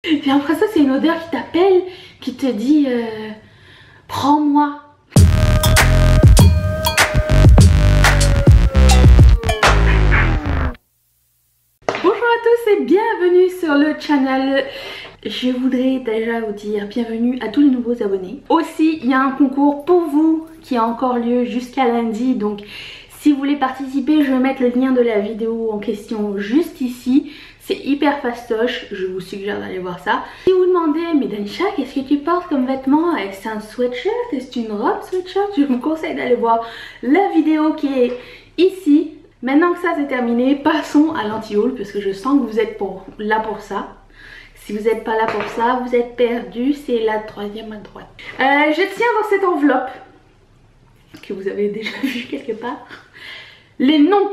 J'ai l'impression que c'est une odeur qui t'appelle, qui te dit prends-moi. Bonjour à tous et bienvenue sur le channel. Je voudrais déjà vous dire bienvenue à tous les nouveaux abonnés. Aussi, il y a un concours pour vous qui a encore lieu jusqu'à lundi. Donc si vous voulez participer, je vais mettre le lien de la vidéo en question juste ici. C'est hyper fastoche, je vous suggère d'aller voir ça. Si vous demandez, mais Danisha, qu'est-ce que tu portes comme vêtement? Est-ce c'est un sweatshirt? Est-ce une robe sweatshirt? Je vous conseille d'aller voir la vidéo qui est ici. Maintenant que ça c'est terminé, passons à l'anti-haul parce que je sens que vous êtes là pour ça. Si vous n'êtes pas là pour ça, vous êtes perdu, c'est la troisième à droite. Je tiens dans cette enveloppe, que vous avez déjà vu quelque part, les noms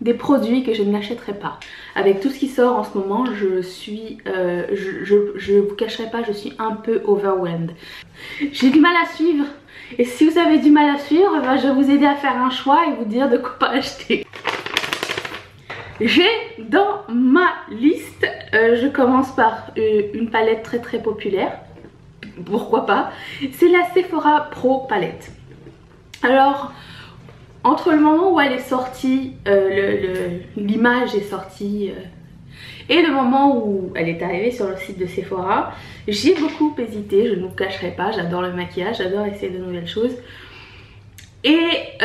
des produits que je n'achèterai pas. Avec tout ce qui sort en ce moment, je suis, je vous cacherai pas, je suis un peu overwhelmed. J'ai du mal à suivre. Et si vous avez du mal à suivre, ben je vais vous aider à faire un choix et vous dire de quoi pas acheter. J'ai dans ma liste, je commence par une palette très populaire. Pourquoi pas? C'est la Sephora Pro Palette. Alors, entre le moment où elle est sortie, l'image est sortie et le moment où elle est arrivée sur le site de Sephora, j'ai beaucoup hésité, je ne vous cacherai pas, j'adore le maquillage, j'adore essayer de nouvelles choses. Et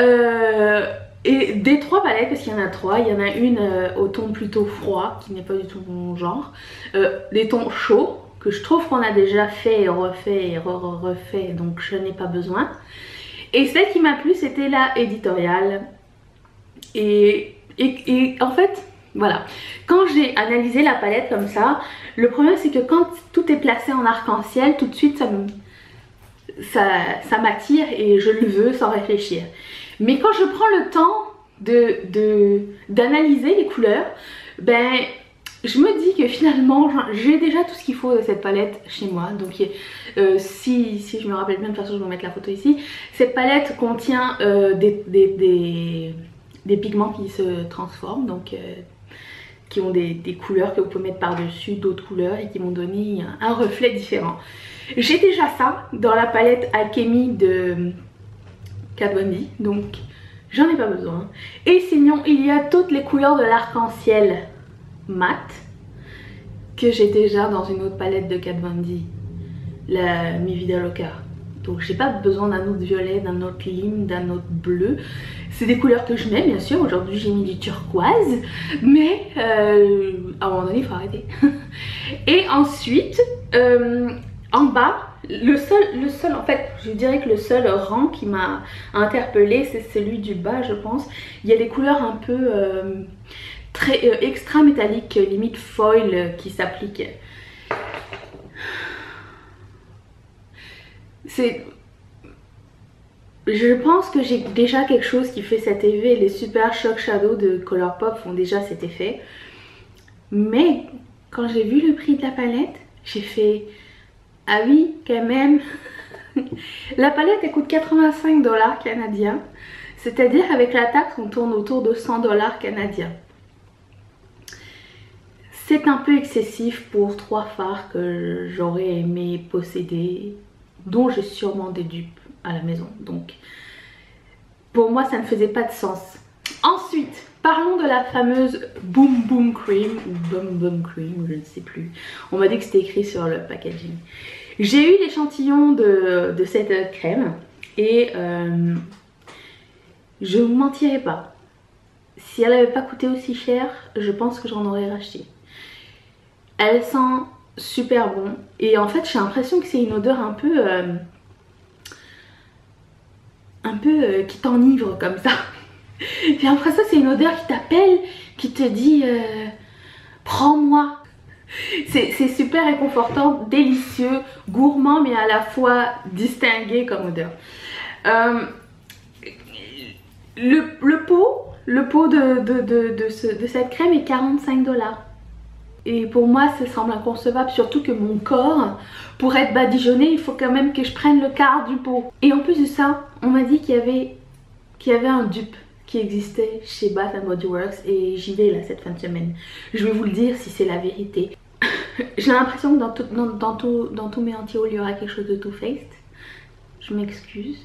des trois palettes, parce qu'il y en a trois, il y en a une au ton plutôt froid, qui n'est pas du tout mon genre, des tons chauds, que je trouve qu'on a déjà fait et refait et refait, donc je n'ai pas besoin. Et celle qui m'a plu, c'était la éditoriale. Et en fait, voilà. Quand j'ai analysé la palette comme ça, le problème c'est que quand tout est placé en arc-en-ciel, tout de suite ça m'attire et je le veux sans réfléchir. Mais quand je prends le temps d'analyser les couleurs, ben je me dis que finalement j'ai déjà tout ce qu'il faut de cette palette chez moi. Donc si je me rappelle bien, de toute façon je vais mettre la photo ici. Cette palette contient des pigments qui se transforment, donc qui ont des couleurs que vous pouvez mettre par dessus d'autres couleurs et qui vont donner un reflet différent. J'ai déjà ça dans la palette Alchemy de Kat Von D, donc j'en ai pas besoin. Et sinon il y a toutes les couleurs de l'arc-en-ciel mat que j'ai déjà dans une autre palette de Kat Von D, la Mi Vida Loca. Donc j'ai pas besoin d'un autre violet, d'un autre lime, d'un autre bleu. C'est des couleurs que je mets bien sûr. Aujourd'hui j'ai mis du turquoise, mais à un moment donné il faut arrêter. Et ensuite en bas, le seul en fait, je dirais que le seul rang qui m'a interpellée, c'est celui du bas je pense. Il y a des couleurs un peu très extra métalliques, limite foil qui s'appliquent. Je pense que j'ai déjà quelque chose qui fait cet effet. Les Super Shock Shadow de Colourpop font déjà cet effet. Mais quand j'ai vu le prix de la palette, j'ai fait ah oui quand même. La palette elle coûte 85 $ canadiens. C'est-à-dire avec la taxe on tourne autour de 100 $ canadiens. C'est un peu excessif pour trois fards que j'aurais aimé posséder, dont j'ai sûrement des dupes à la maison. Donc pour moi ça ne faisait pas de sens. Ensuite parlons de la fameuse Boom Boom Cream ou Bum Bum Cream, je ne sais plus. On m'a dit que c'était écrit sur le packaging. J'ai eu l'échantillon de cette crème et je ne vous mentirai pas. Si elle n'avait pas coûté aussi cher, je pense que j'en aurais racheté. Elle sent super bon et en fait j'ai l'impression que c'est une odeur un peu qui t'enivre comme ça. J'ai l'impression que c'est une odeur qui t'appelle, qui te dit prends-moi. C'est super réconfortant, délicieux, gourmand mais à la fois distingué comme odeur. Le pot de cette crème est 45 $. Et pour moi ça semble inconcevable, surtout que mon corps, pour être badigeonné, il faut quand même que je prenne le quart du pot. Et en plus de ça, on m'a dit qu'il y avait un dupe qui existait chez Bath & Body Works et j'y vais là cette fin de semaine. Je vais vous le dire si c'est la vérité. J'ai l'impression que dans tous mes anti-hauls, il y aura quelque chose de Too Faced. Je m'excuse.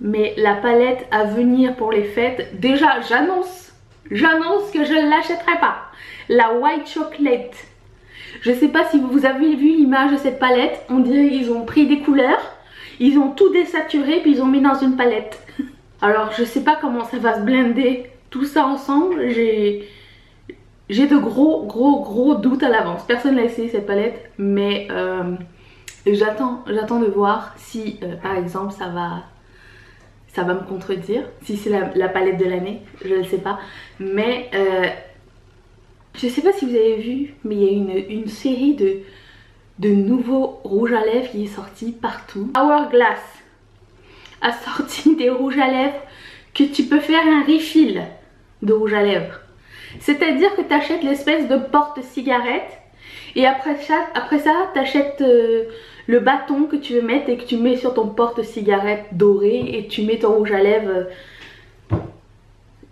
Mais la palette à venir pour les fêtes, déjà j'annonce que je ne l'achèterai pas. La White Chocolate. Je sais pas si vous avez vu l'image de cette palette. On dirait qu'ils ont pris des couleurs, ils ont tout désaturé puis ils ont mis dans une palette. Alors je sais pas comment ça va se blender tout ça ensemble. J'ai de gros doutes à l'avance. Personne n'a essayé cette palette, mais j'attends de voir si par exemple ça va me contredire, si c'est la palette de l'année, je ne sais pas. Mais je sais pas si vous avez vu, mais il y a une série de nouveaux rouges à lèvres qui est sortie partout. Hourglass a sorti des rouges à lèvres que tu peux faire un refill de rouge à lèvres. C'est-à-dire que tu achètes l'espèce de porte-cigarette et après ça tu achètes le bâton que tu veux mettre et que tu mets sur ton porte-cigarette doré et tu mets ton rouge à lèvres.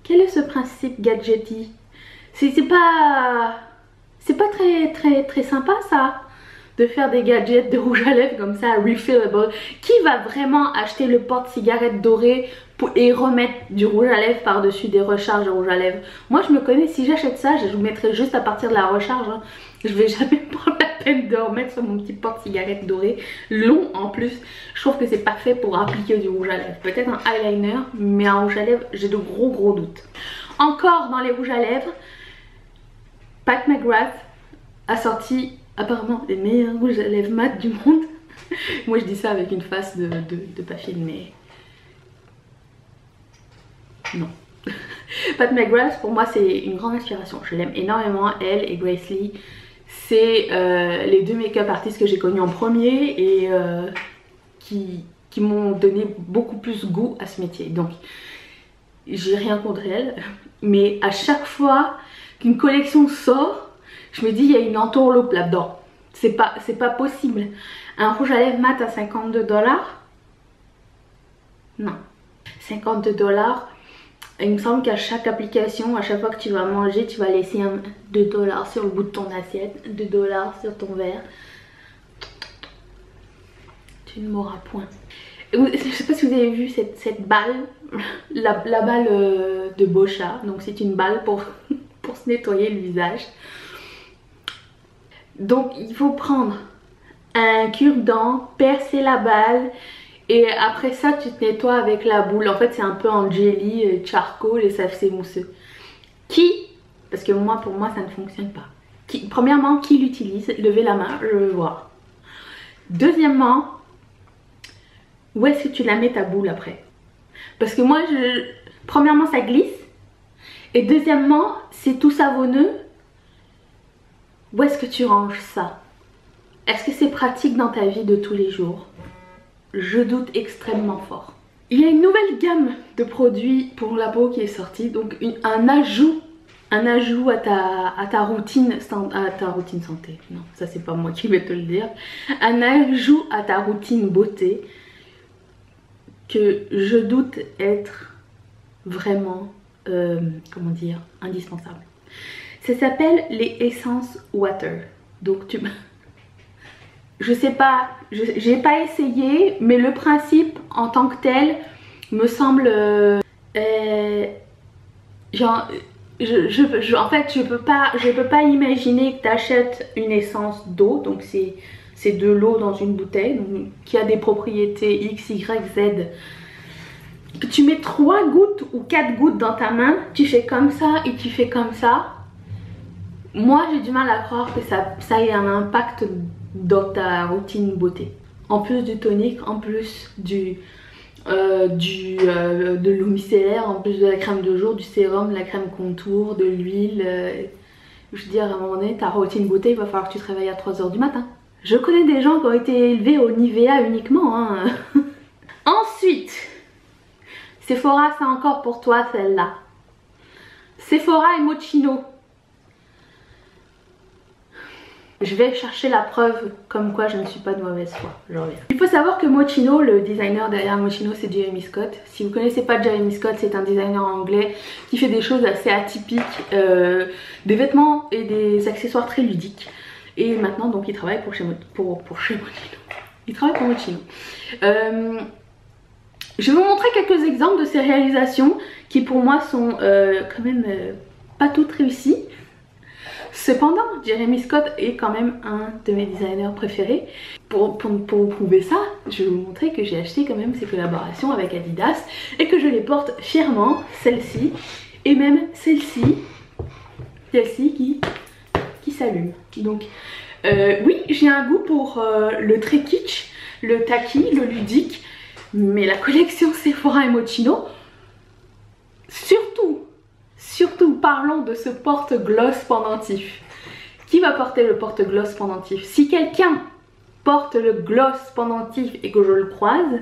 Quel est ce principe gadgety? C'est pas très sympa ça, de faire des gadgets de rouge à lèvres comme ça, refillable. Qui va vraiment acheter le porte-cigarette doré et remettre du rouge à lèvres par-dessus des recharges de rouge à lèvres? Moi je me connais, si j'achète ça, je vous mettrai juste à partir de la recharge. Hein. Je vais jamais prendre la peine de remettre sur mon petit porte-cigarette doré, long en plus. Je trouve que c'est parfait pour appliquer du rouge à lèvres. Peut-être un eyeliner, mais un rouge à lèvres, j'ai de gros doutes. Encore dans les rouges à lèvres, Pat McGrath a sorti apparemment les meilleurs rouges à lèvres mat du monde. Moi je dis ça avec une face de pas filmé. Non. Pat McGrath pour moi c'est une grande inspiration. Je l'aime énormément, elle et Grace Lee. C'est les deux make-up artistes que j'ai connus en premier et qui m'ont donné beaucoup plus goût à ce métier. Donc j'ai rien contre elle, mais à chaque fois qu'une collection sort, je me dis il y a une entourloupe là-dedans. C'est pas possible. Un rouge à lèvres mat à 52 $. Non. 52 $. Il me semble qu'à chaque application, à chaque fois que tu vas manger, tu vas laisser 2 $ sur le bout de ton assiette, 2 $ sur ton verre. Tu ne m'auras point. Je ne sais pas si vous avez vu cette balle, la balle de Boscia. Donc c'est une balle pour se nettoyer le visage. Donc il faut prendre un cure-dent, percer la balle et après ça tu te nettoies avec la boule. En fait c'est un peu en jelly, charcoal et ça c'est mousseux. Parce que pour moi ça ne fonctionne pas. Premièrement, qui l'utilise? Levez la main, je veux voir. Deuxièmement, où est-ce que tu la mets ta boule après? Parce que moi, premièrement ça glisse. Et deuxièmement, c'est tout savonneux. Où est-ce que tu ranges ça? Est-ce que c'est pratique dans ta vie de tous les jours? Je doute extrêmement fort. Il y a une nouvelle gamme de produits pour la peau qui est sortie. Donc un ajout à ta routine santé. Non, ça c'est pas moi qui vais te le dire. Un ajout à ta routine beauté que je doute être vraiment, comment dire, indispensable. Ça s'appelle les Essence Water. Donc je sais pas, j'ai pas essayé, mais le principe en tant que tel me semble en fait je peux pas imaginer que tu achètes une essence d'eau, donc c'est de l'eau dans une bouteille donc, qui a des propriétés X, Y, Z, que tu mets 3 gouttes ou 4 gouttes dans ta main, tu fais comme ça et tu fais comme ça. Moi j'ai du mal à croire que ça ait un impact dans ta routine beauté. En plus du tonique, en plus de l'eau micellaire, en plus de la crème de jour, du sérum, de la crème contour, de l'huile. Je veux dire, à un moment donné, ta routine beauté, il va falloir que tu te réveilles à 3 h du matin. Je connais des gens qui ont été élevés au Nivea uniquement. Hein. Ensuite, Sephora, c'est encore pour toi celle-là. Sephora et Moschino. Je vais chercher la preuve comme quoi je ne suis pas de mauvaise foi. Je reviens. Il faut savoir que Moschino, le designer derrière Moschino, c'est Jeremy Scott. Si vous ne connaissez pas Jeremy Scott, c'est un designer anglais qui fait des choses assez atypiques, des vêtements et des accessoires très ludiques. Et maintenant donc il travaille pour Moschino. Il travaille pour Moschino. Je vais vous montrer quelques exemples de ses réalisations qui pour moi sont quand même pas toutes réussies. Cependant, Jeremy Scott est quand même un de mes designers préférés. Pour vous prouver ça, je vais vous montrer que j'ai acheté quand même ses collaborations avec Adidas et que je les porte fièrement, celle-ci et même celle-ci qui s'allume. Donc oui, j'ai un goût pour le très kitsch, le tacky, le ludique, mais la collection Sephora et Moschino, surtout parlons de ce porte-gloss pendentif. Qui va porter le porte-gloss pendentif? Si quelqu'un porte le gloss pendentif et que je le croise,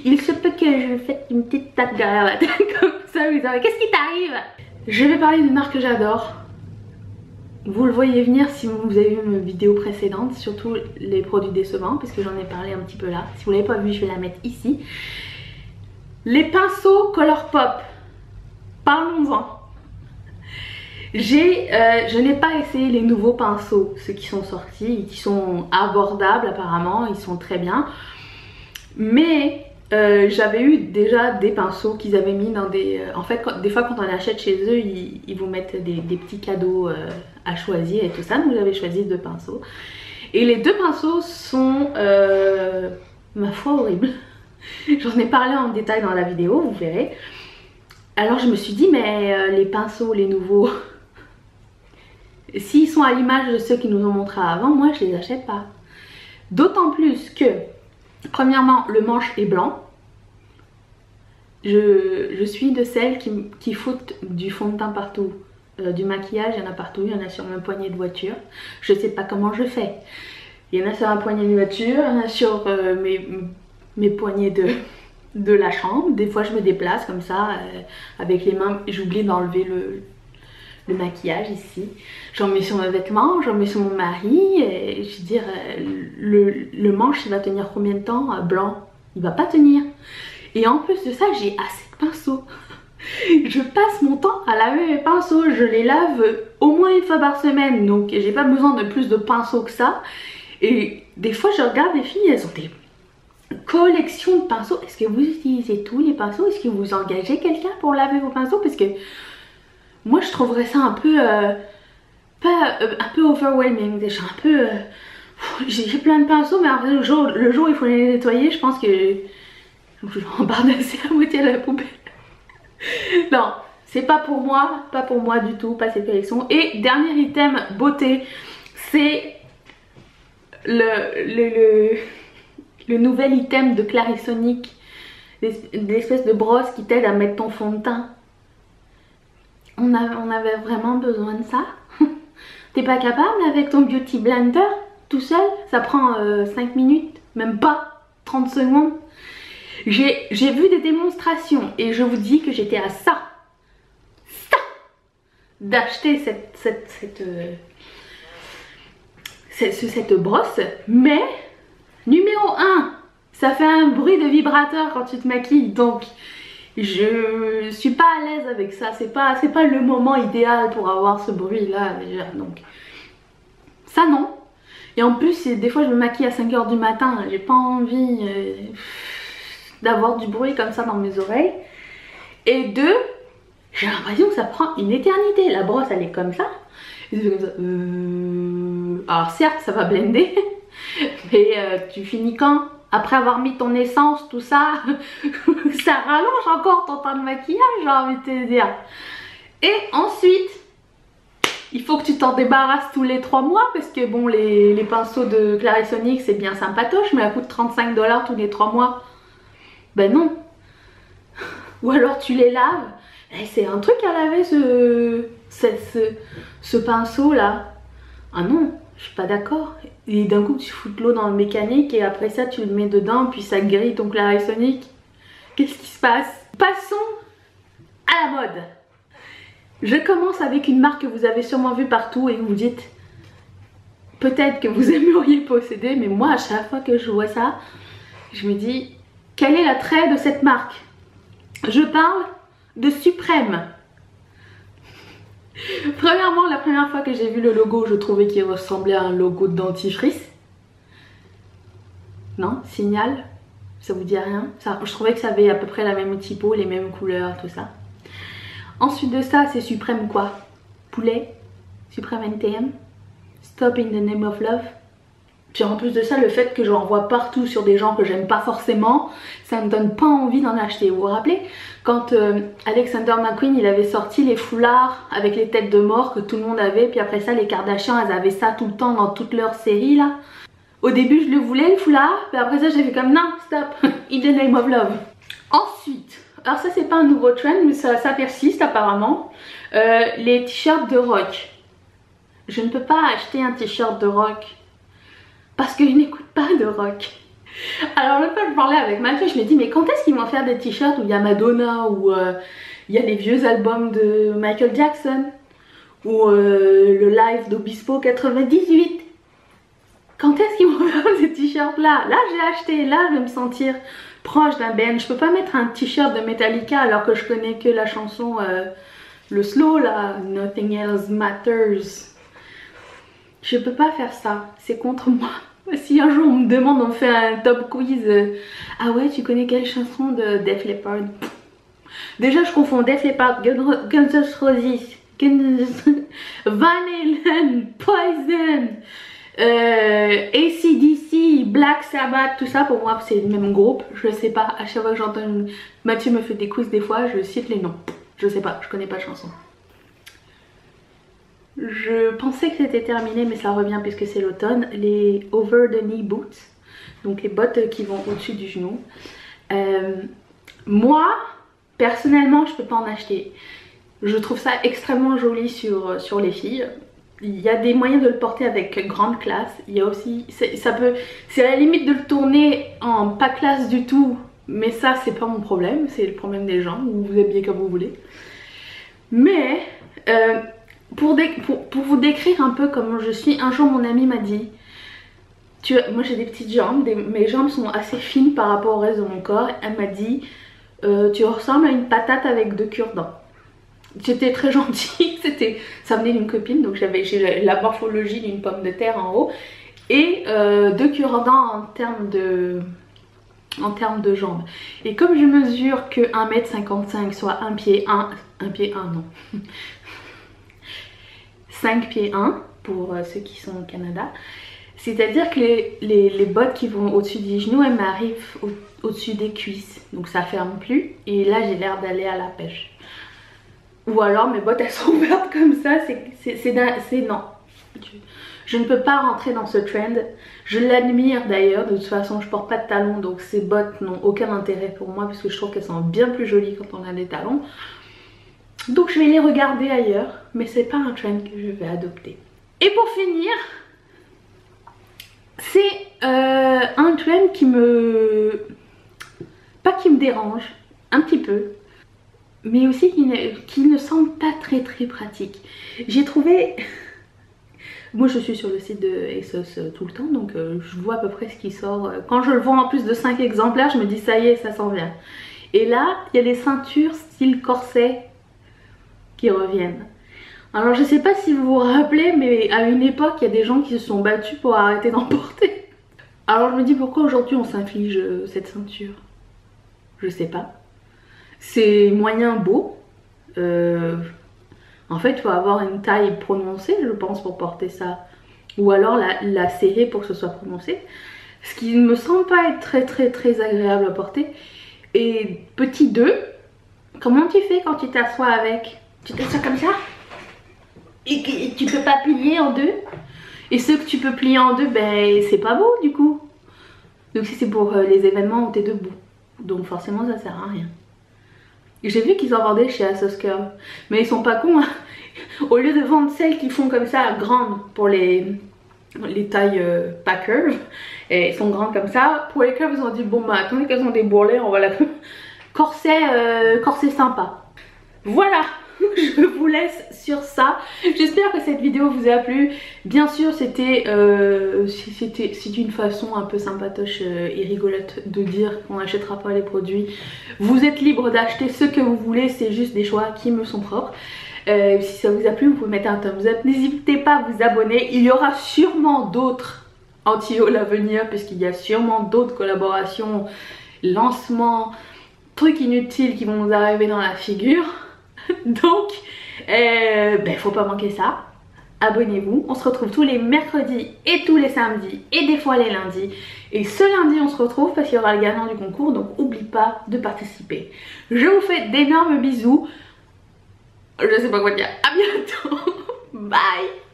il se peut que je fasse une petite tape derrière la tête comme ça, vous savez, qu'est-ce qui t'arrive? Je vais parler d'une marque que j'adore. Vous le voyez venir si vous avez vu mes vidéos précédentes, surtout les produits décevants, parce que j'en ai parlé un petit peu là. Si vous ne l'avez pas vu, je vais la mettre ici. Les pinceaux Colourpop. Parlons-en. Je n'ai pas essayé les nouveaux pinceaux, ceux qui sont sortis, qui sont abordables apparemment, ils sont très bien. Mais j'avais eu déjà des pinceaux qu'ils avaient mis dans des... en fait, des fois quand on achète chez eux, ils vous mettent des petits cadeaux à choisir et tout ça. Donc j'avais choisi 2 pinceaux. Et les 2 pinceaux sont, ma foi, horribles. J'en ai parlé en détail dans la vidéo, vous verrez. Alors je me suis dit, mais les pinceaux, les nouveaux... S'ils sont à l'image de ceux qui nous ont montré avant, moi je les achète pas. D'autant plus que, premièrement, le manche est blanc. Je suis de celles qui foutent du fond de teint partout. Du maquillage, il y en a partout, il y en a sur ma poignée de voiture. Je sais pas comment je fais. Il y en a sur ma poignée de voiture, il y en a sur mes poignées de la chambre. Des fois je me déplace comme ça, avec les mains, j'oublie d'enlever le maquillage ici. J'en mets sur mes vêtements, j'en mets sur mon mari, et je veux dire, le manche il va tenir combien de temps blanc? Il va pas tenir. Et en plus de ça, j'ai assez de pinceaux. Je passe mon temps à laver mes pinceaux, je les lave au moins une fois par semaine, donc j'ai pas besoin de plus de pinceaux que ça. Et des fois je regarde les filles, elles ont des collections de pinceaux. Est-ce que vous utilisez tous les pinceaux? Est-ce que vous engagez quelqu'un pour laver vos pinceaux? Parce que moi je trouverais ça un peu un peu overwhelming, déjà un peu j'ai plein de pinceaux, mais après, le jour où il faut les nettoyer, je pense que je vais embarrasser la moitié de la poubelle. Non, c'est pas pour moi du tout, pas cette collection. Et dernier item beauté, c'est le nouvel item de Clarisonic, l'espèce de brosse qui t'aide à mettre ton fond de teint. On avait vraiment besoin de ça? T'es pas capable avec ton beauty blender tout seul? Ça prend 5 minutes, même pas 30 secondes. J'ai vu des démonstrations et je vous dis que j'étais à ça d'acheter cette brosse. Mais numéro 1, ça fait un bruit de vibrateur quand tu te maquilles, donc je suis pas à l'aise avec ça. C'est pas le moment idéal pour avoir ce bruit là déjà, donc ça non. Et en plus des fois je me maquille à 5 h du matin, j'ai pas envie d'avoir du bruit comme ça dans mes oreilles. Et 2, j'ai l'impression que ça prend une éternité. La brosse elle est comme ça, et comme ça. Alors certes ça va blender, mais tu finis quand? Après avoir mis ton essence, tout ça, ça rallonge encore ton temps de maquillage, j'ai envie de te dire. Et ensuite, il faut que tu t'en débarrasses tous les 3 mois, parce que bon, les pinceaux de Clarisonic c'est bien sympatoche, mais à coût de 35 $ tous les 3 mois. Ben non. Ou alors tu les laves. C'est un truc à laver ce pinceau là. Ah non, je suis pas d'accord. Et d'un coup tu fous de l'eau dans le mécanique et après ça tu le mets dedans puis ça grille ton Clarisonic. Qu'est-ce qui se passe? Passons à la mode. Je commence avec une marque que vous avez sûrement vue partout et vous vous dites peut-être que vous aimeriez posséder, mais moi à chaque fois que je vois ça, je me dis quel est l'attrait de cette marque? Je parle de Suprême. Premièrement, la première fois que j'ai vu le logo, je trouvais qu'il ressemblait à un logo de dentifrice. Non, Signal, ça vous dit rien? Ça, je trouvais que ça avait à peu près la même typo, les mêmes couleurs, tout ça. Ensuite de ça, c'est Suprême quoi? Poulet, Suprême NTM, Stop in the Name of Love. Puis en plus de ça, le fait que j'en vois partout sur des gens que j'aime pas forcément, ça me donne pas envie d'en acheter. Vous vous rappelez quand Alexander McQueen il avait sorti les foulards avec les têtes de mort que tout le monde avait, puis après ça les Kardashians elles avaient ça tout le temps dans toutes leurs séries là. Au début je le voulais le foulard, puis après ça j'ai fait comme non, stop, in the name of love. Ensuite, alors ça c'est pas un nouveau trend mais ça persiste apparemment, les t-shirts de rock. Je ne peux pas acheter un t-shirt de rock parce que je n'écoute pas de rock. Alors l'autre fois je parlais avec ma fille, je me dis mais quand est-ce qu'ils vont faire des t-shirts où il y a Madonna, où il y a les vieux albums de Michael Jackson, ou le live d'Obispo 98. Quand est-ce qu'ils vont faire ces t-shirts là? Là j'ai acheté, là je vais me sentir proche d'un band. Je peux pas mettre un t-shirt de Metallica alors que je connais que la chanson, le slow là, Nothing Else Matters. Je peux pas faire ça, c'est contre moi. Si un jour on me demande, on fait un top quiz, ah ouais tu connais quelle chanson de Def Leppard? Déjà je confonds Def Leppard, Guns N' Roses, Van Halen, Poison, AC/DC, Black Sabbath, tout ça pour moi c'est le même groupe. Je sais pas, à chaque fois que j'entends Mathieu me fait des quiz des fois je cite les noms. Je sais pas, je connais pas de chanson. Je pensais que c'était terminé mais ça revient puisque c'est l'automne. Les over the knee boots, donc les bottes qui vont au-dessus du genou. Moi personnellement je peux pas en acheter. Je trouve ça extrêmement joli sur les filles. Il y a des moyens de le porter avec grande classe. Il y a aussi, c'est à la limite de le tourner en pas classe du tout. Mais ça c'est pas mon problème, c'est le problème des gens. Vous vous habillez comme vous voulez. Mais pour vous décrire un peu comment je suis, un jour mon ami m'a dit moi j'ai des petites jambes, mes jambes sont assez fines par rapport au reste de mon corps. Elle m'a dit tu ressembles à une patate avec 2 cure-dents. J'étais très gentille, ça venait d'une copine, donc j'ai la morphologie d'une pomme de terre en haut et 2 cure-dents en termes de jambes. Et comme je mesure que 1m55, soit 1 pied 1 non 5 pieds 1 pour ceux qui sont au Canada, c'est à dire que les bottes qui vont au-dessus des genoux elles m'arrivent au-dessus des cuisses, donc ça ferme plus et là j'ai l'air d'aller à la pêche. Ou alors mes bottes elles sont ouvertes comme ça, c'est non. Je ne peux pas rentrer dans ce trend. Je l'admire d'ailleurs, de toute façon je porte pas de talons donc ces bottes n'ont aucun intérêt pour moi parce que je trouve qu'elles sont bien plus jolies quand on a des talons. Donc je vais les regarder ailleurs, mais c'est pas un trend que je vais adopter. Et pour finir, c'est un trend qui me dérange un petit peu, mais aussi qui ne semble pas très pratique. J'ai trouvé... Moi je suis sur le site de ASOS tout le temps, donc je vois à peu près ce qui sort. Quand je le vois en plus de 5 exemplaires, je me dis ça y est, ça s'en vient. Et là, il y a les ceintures style corset qui reviennent. Alors je sais pas si vous vous rappelez, mais à une époque, il y a des gens qui se sont battus pour arrêter d'en porter. Alors je me dis pourquoi aujourd'hui on s'inflige cette ceinture? Je sais pas. C'est moyen beau. En fait il faut avoir une taille prononcée je pense pour porter ça. Ou alors la serrer pour que ce soit prononcé. Ce qui ne me semble pas être très agréable à porter. Et petit 2, comment tu fais quand tu t'assois avec? Tu t'assois comme ça? Et tu peux pas plier en 2? Et ceux que tu peux plier en 2, ben c'est pas beau du coup. Donc si c'est pour les événements où t'es debout. Donc forcément ça sert à rien. J'ai vu qu'ils en vendaient chez ASOS Curve. Mais ils sont pas cons hein. Au lieu de vendre celles qui font comme ça, grandes pour les tailles pas curve, et ils sont grandes comme ça. Pour les curves ils ont dit bon bah attendez qu'elles ont des bourrelets, on va la... corset sympa. Voilà. Je vous laisse sur ça. J'espère que cette vidéo vous a plu. Bien sûr c'est une façon un peu sympatoche et rigolote de dire qu'on n'achètera pas les produits. Vous êtes libre d'acheter ce que vous voulez, c'est juste des choix qui me sont propres. Si ça vous a plu, vous pouvez mettre un thumbs up. N'hésitez pas à vous abonner. Il y aura sûrement d'autres anti-haul à venir, puisqu'il y a sûrement d'autres collaborations, lancements, trucs inutiles qui vont nous arriver dans la figure. Donc, faut pas manquer ça. Abonnez-vous, on se retrouve tous les mercredis et tous les samedis et des fois les lundis. Et ce lundi on se retrouve parce qu'il y aura le gagnant du concours, donc n'oublie pas de participer. Je vous fais d'énormes bisous. Je sais pas quoi dire, à bientôt. Bye.